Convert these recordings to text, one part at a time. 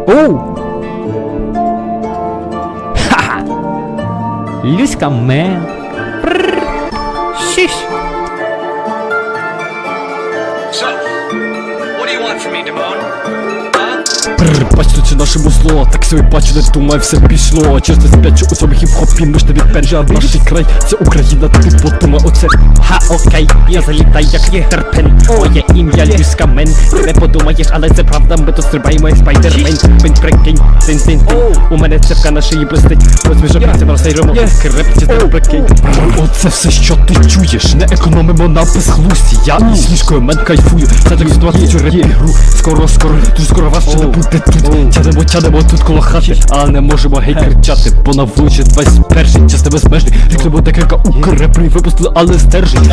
Оу! Ха-ха! Люська мен. Шиш! So, what do you want from me, Damone? Бачите, це наше музло, так собі бачите, думаю, все пішло. Чесно сплячу у цьому хіп-хопі, ми ж тобі перші, наш край, це Україна, ти подумай оце. Ха, окей, я залітаю як Єгерпен. Моє ім'я Люська мен. Ти не подумаєш, але це правда, ми тут стрибаємо як спайдермен. Він прикинь, тин-тин-тин. У мене цепка на шиї блистить. Ось ми жопі, це розсейруємо. Крепче, ти прикинь. Оце все, що ти чуєш, не економимо на безглусті. Я із Люською мен кайфую, це так ситуацію реп ігру. Скоро, дуже скоро вас ще не буде тут. Тянемо тут коло хати, а не можемо гей кричати, бо на вулиці 21-й час небезпечний. Рікнемо декілька укреприй випустили, але стержень.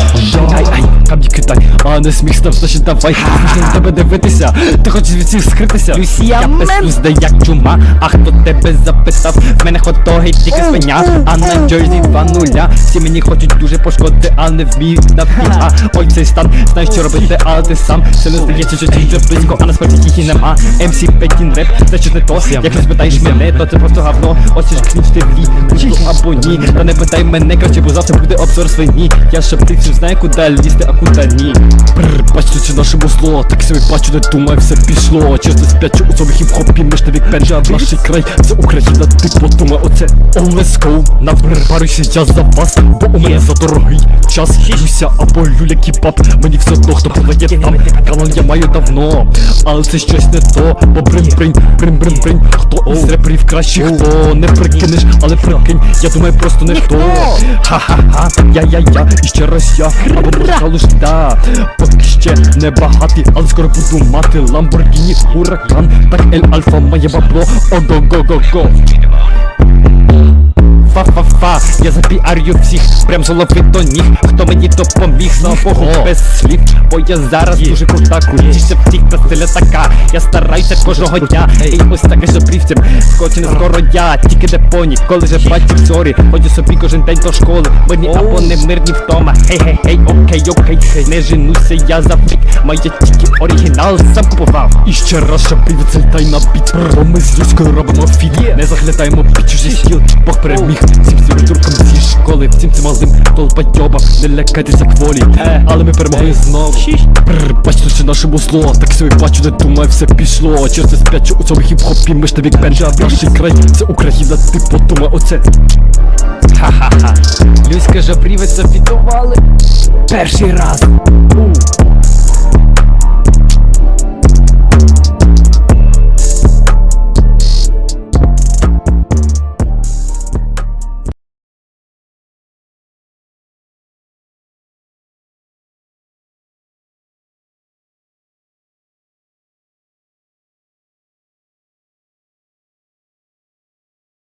Ай, камні кидай, а не сміх став, значить давай. На тебе дивитися, ти хочеш від всіх скритися. Я безпузда як чума, а хто тебе записав? В мене хот-доги тільки свиня, а на Джерсі 2-0. Всі мені хочуть дуже пошкодити, а не вміють навпіга. Ой, цей стан, знаєш що робити, але ти сам. Все не здається, що тільки близько, а насправді їх і нема. MC Пекін реп, це щось не то. Якщо спитаєш мене, то це просто говно. Ось ж кліч ти влі, буду або ні. Та не питай мене, краще, бо завтра буде обзор свині. Я ще птицю знаю, куди лізти, а куди ні. Бачите, це наше музло, так собі бачу, не думаю, все пішло. Чесно сплячу у цьому хіп-хопі, ми ж тобі перші, наш край, це Україна, ти подумай оце. Oh, let's go, наприпарюйся я за вас, бо у мене за дорогий час. Люся або Люля Кіпап, мені все одно, хто продає там. Канал я маю давно, але це щось не то. Бо брин, хто із реперів кращий, хто не прикинеш, але прикинь, я думаю, просто не хто. Ха-ха-ха, я, і ще раз я, або музикалу ж да. Поки ще не багатий, але скоро буду мати Ламборгіні, Уракан, так Ель Альфа має бабло, ого-го-го-го. Фа-фа-фа, я запіарю всіх, прям з голови до ніг. Хто мені допоміг, слава Богу, без слів. Бо я зараз дуже крута, крутіше всіх, та стиля така. Я стараюся кожного дня, і ось таке жабрівцем. Скоче не скоро я, тільки де поні, коли же бачив зорі. Ходжу собі кожен день до школи, мені або не мирні вдома. Гей, окей, не женуся я за фрік. Моє тільки оригінал сам купував. І ще раз шабрівець, зайтай на біт, бо ми з Люською робимо фіт. Не заглядаємо під чужий стіл, Бог переміг. Всім дуркам зі школи, всім цим малим толпайобам, не лякайтеся кволі, але ми перемогли знову. Бачите, це наше музло, так собі бачу, не думаю, все пішло. Чесно сплячу у цьому хіп-хопі, ми ж тобі перші, наш край, це Україна, ти подумай оце. Ха-ха-ха, Люська жабрівець зафітували перший раз.